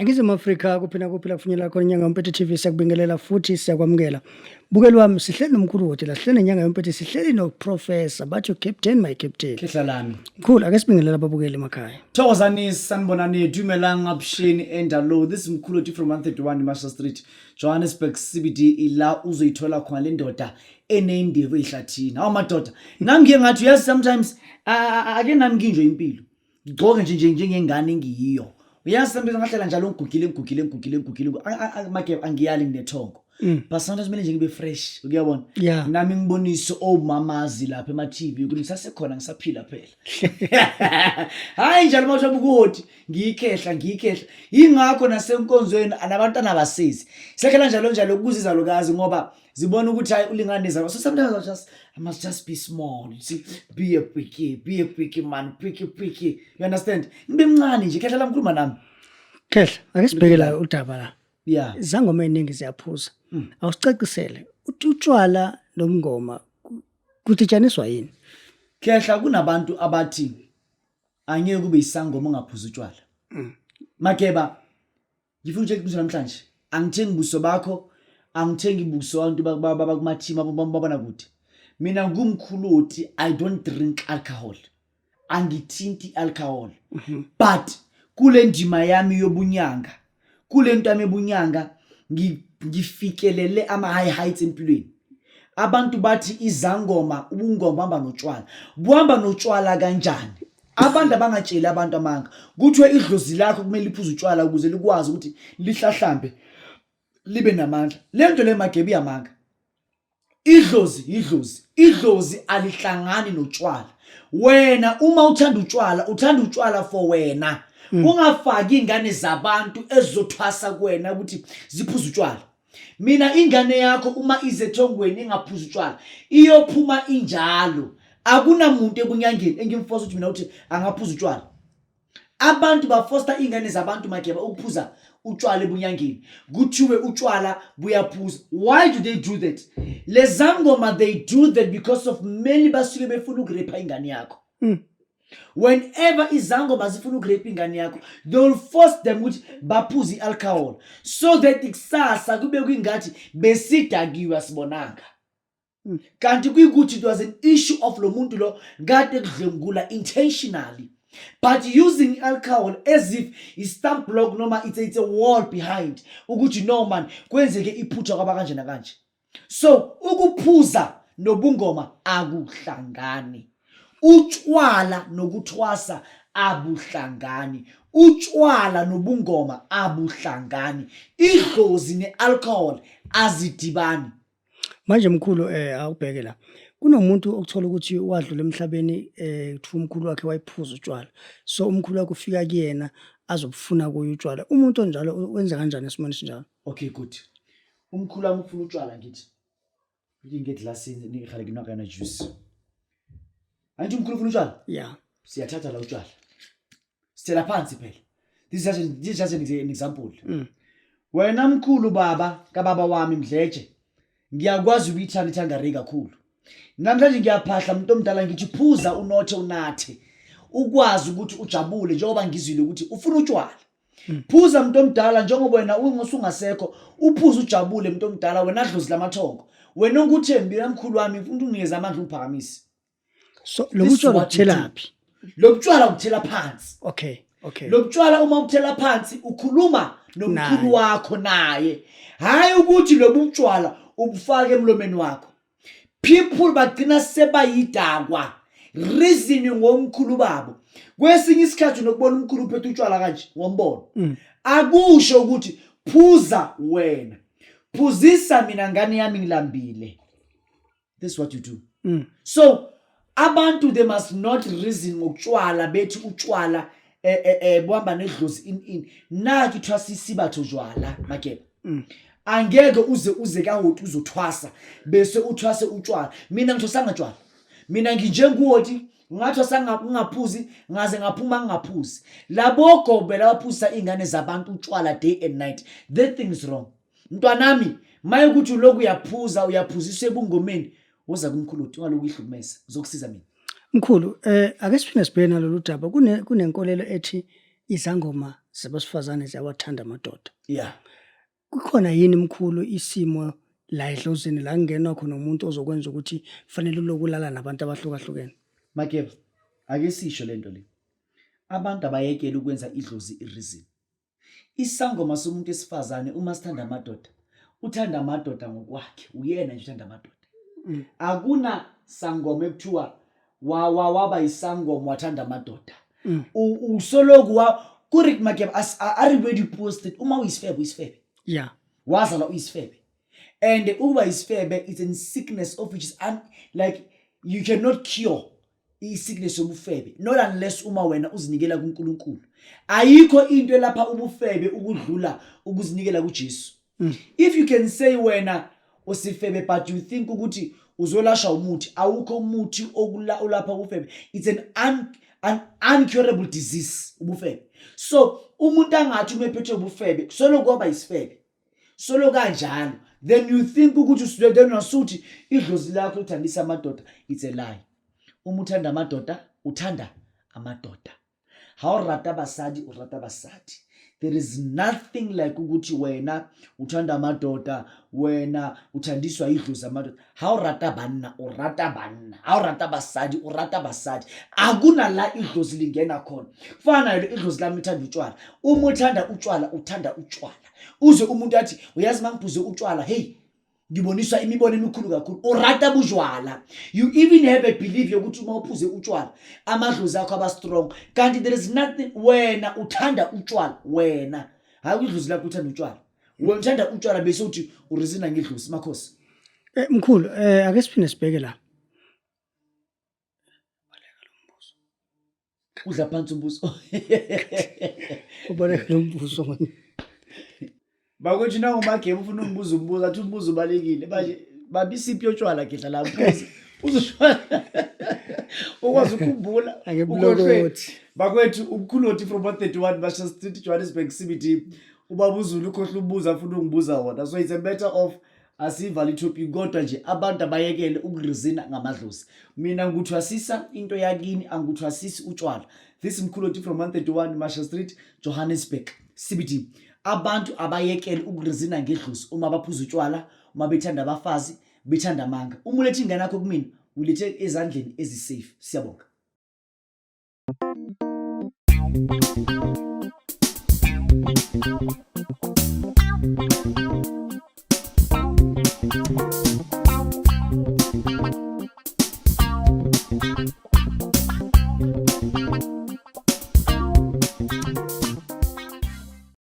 Ngizimu Afrika kuphina kufunyela khona inyanga yompethu TV siyakubingelela futhi siyakwamukela. Bukeli wami sihleli nomkhulu wethu la sihleli inyanga yompethu sihleli no professor bathi captain my captain. Khehla lami. Mkhulu ake sibingelela ababukeli emakhaya. Thokozani sanibonani dumelang absheni endalo. This is mkhulu wethu from 131 Master Street, Johannesburg CBD ila uzoyithola khona le ndoda enendevu ehlathini. Hawu madoda, nami ngiye ngathi yes sometimes ake nami nginjwe impilo. Ngigcoke nje njengengane engiyiyo. Uyasambiza ngahlela njalo ngigugile make angiyali nginethongo. But sometimes manje ngibe fresh, uyabona? Nami ngibonise omamazi lapha ema TV ukuthi ngisasekhona ngisaphila phela. Hayi njalo mawusho bukuthi ngiyikhehla. Ingakho nasenkonzweni anabantwana abasezi. Sikhela njalo ukuziza lokazi ngoba zibona ukuthi hayi ulingane zabo. So sometimes I must just be small. You see, be a picky man, picky. You understand? Ngibe mncane nje khehla lamkhuluma nami. Khehla, ake sibhekela udaba la. Yeah. Izangoma eziningi ziyaphuza. Awusicacisele utshwala nomngoma kuthijaniswa yini? Khehla kunabantu abathi angeke kube isangoma ungaphuza utshwala. Makeba ngifuna ukukubuza namhlanje. Angithengi buso bakho, angithengi buso abantu bakumathima babona kude. Mina ngumkhuluti, I don't drink alcohol. Angithinti alcohol. But kule ndima yami yobunyanga, kule nto yami yobunyanga ngifikelele ama high heights empilweni. Abantu bathi izangoma ubungoma buhamba notshwala kanjani? Abantu abangatsheli abantu amanga kuthiwe idlozi lakho kumele liphuze utshwala ukuze likwazi ukuthi lihlahlambe libe namandla. Le nto le magebi yamanga. Idlozi alihlangani notshwala. Wena uma uthanda utshwala for wena. Ungafaki ingane zabantu ezizothwasa kuwena ukuthi ziphuza utshwala. Mina ingane yakho uma izethongweni ingaphuza utshwala iyophuma injalo. Akunamuntu ebunyangeni engimfosa ukuthi mina uthi angaphuza utshwala. Abantu bafoster ingane zabantu mageba ukuphuza utshwala ebunyangeni. Kuthiwe utshwala buyaphuza. Why do they do that? Lezangoma they do that because of many basuke befuna ukurepa ingane yakho. Whenever izangoma zifuna ukurepa ingane yakho, they will force them ukuthi baphuze alcohol so that ikusasa kube kwingathi besidakiwe sibonanga. Kanti kuyikuthi it was an issue of lo muntu lo kade kudlengula intentionally, but using alcohol as if is stamp block noma it's a wall behind ukuthi no man kwenzeke iphutha kwaba kanje na kanje. So ukuphuza nobungoma akuhlangani. Utshwala nokuthwasa abuhlangani. Utshwala nobungoma abuhlangani. Idlozi nealcohol azidibani. Manje mkhulu awubheke la. Kunomuntu okuthola ukuthi wadlula emhlabeni kuthiwa umkhulu wakhe wayiphuza utshwala. So umkhulu wakhe ufika kuyena azobufuna kuye utshwala. Umuntu onjalo wenza kanjani esimanje sinjalo? Okay, good. Umkhulu wami ufuna utshwala ngithi. Ngeglasini ngikhale nginaka na juice. Anti umkhulu ufuna utshwala? Yeah. Siyathatha la utshwala. Sithela phansi phela. This is just an example. Wena mkhulu baba kababa wami Mdleje. Ngiyakwazi ukuyithanda ithangari kakhulu. Namhlanje ngiyaphahla umuntu omdala ngithi phuza unothe unathe. Ukwazi ukuthi ujabule njengoba ngizwile ukuthi ufuna utshwala. Phuza umuntu omdala njengoba wena ungasekho uphuza ujabule umuntu omdala wena adlozi lamathongo. Wena unguthembi namkhulu wami ufuna unginikeza amandla uphakamisa. So lokutshwala uthelaphi? Lokutshwala ukuthela phansi. Okay. Lokutshwala uma uthela phansi ukhuluma nomkhulu wakho naye. Hayi ukuthi lobutshwala ubufake emlomeni wakho. People bagcina sebayidakwa reasoning ngomkhulu babo. Kwesinye isikhathi nokubona umkhulu uphethe utshwala kanje ngombono. Akusho ukuthi phuza wena. Phuzisa mina ngane yami ngilambile. This is what you do. So abantu they must not reason ngokutshwala bethi utshwala buhamba nedlozi in nathi thwasa isibatho jwala makeba. Angeke uze kahothi uzothwasa bese uthwase utshwala. Mina ngithosanga utshwala. Mina nginjenguwoti ngathi ngaphuzi ngaze ngaphuma ngaphuzi labo gobe labaphuzisa ingane zabantu utshwala day and night. That thing is wrong. Mntwanami maye ukuthi lokhu uyaphuziswa ebungomeni woza kumkhuluti ungaloku ihlumeza uzokusiza mina. Mkhulu, ake siphinde sibheke nalolu daba. Kunenkolelo ethi izangoma zabasifazane ziyawathanda amadoda. Yeah. Kukhona yini mkhulu isimo la Idlozini la kungenwa khona umuntu ozokwenza ukuthi kufanele ulokulala nabantu abahlukahlukene? Makeba, ake sisho lento le. Abantu abayekela ukwenza idlozi ireason. Isangoma somuntu esifazane uma sithanda amadoda, uthanda amadoda ngokwakhe, uyena nje uthanda amadoda. Akuna sangoma ekuthiwa waba isangoma wathanda amadoda. Usoloku kurik Makeba are ready posted uma uyisifebe. Yeah. Wazala uyisifebe. And uba isifebe is in sickness of which is like you cannot cure sickness yobufebe not unless uma wena uzinikela kuNkulunkulu. Ayikho into lapha ubufebe ukudlula ukuzinikela kuJesu. If you can say wena usifebe but you think ukuthi uzolasha umuthi, awukho umuthi olapha ubufebe. It's an uncurable disease ubufebe. So umuntu angathi umephethwe ubufebe solo kwaba isifebe. Solo kanjalo then you think ukuthi then wasuthi idlozi lakho uthandisa amadoda. It's a lie. Uma uthanda amadoda uthanda amadoda. Hawurata basadi urata basadi. There is nothing like ukuthi wena uthanda amadoda, wena uthandiswa idlozi amadoda. Hawurata banna urata banna. Hawurata basadi urata basadi. Akuna la idlozi lingena khona. Kufana idlozi lami uthanda utshwala. Uma uthanda utshwala uthanda utshwala. Uze umuntu athi uyazi mangiphuze utshwala, hey ngiboniswa imibono emikhulu kakhulu urata bujwala. You even have a belief yokuthi uma uphuze utshwala amadlozi akho aba strong. Kanti there is nothing wena uthanda utshwala wena. Hayi idlozi lakho uthanda utshwala. Wena uthanda utshwala bese uthi urizina ngidlozi makhosi. Mkhulu, ake siphinde sibheke la. Udla phansi umbuso. Ubaleka lo mbuzo manje. Bakwethu nangomagame ufuna umbuzo athi umbuzo ubalekile manje babisiphi yotshwala gidla la phansi uzoshwala ukwazi ukukhumbula Angeblokothi. Bakwethu umkhuloti from 131 Marshall Street Johannesburg CBD ubabuzulu ukhohle umbuzo afuna ungibuza wona. So it's a matter of asivali topic kodwa nje abantu abayekele ukurizina ngamadlozi. Mina nguthwasisa into yakini anguthwasisi utshwala. This mkhuloti from 131 Marshall Street Johannesburg CBD. Abantu abayekele ukurizina ngedlozi uma baphuza utshwala, uma bethanda abafazi, bethanda amanga. Uma ulethe ingane yakho kumina, ulethe ezandleni ezisafe. Siyabonga.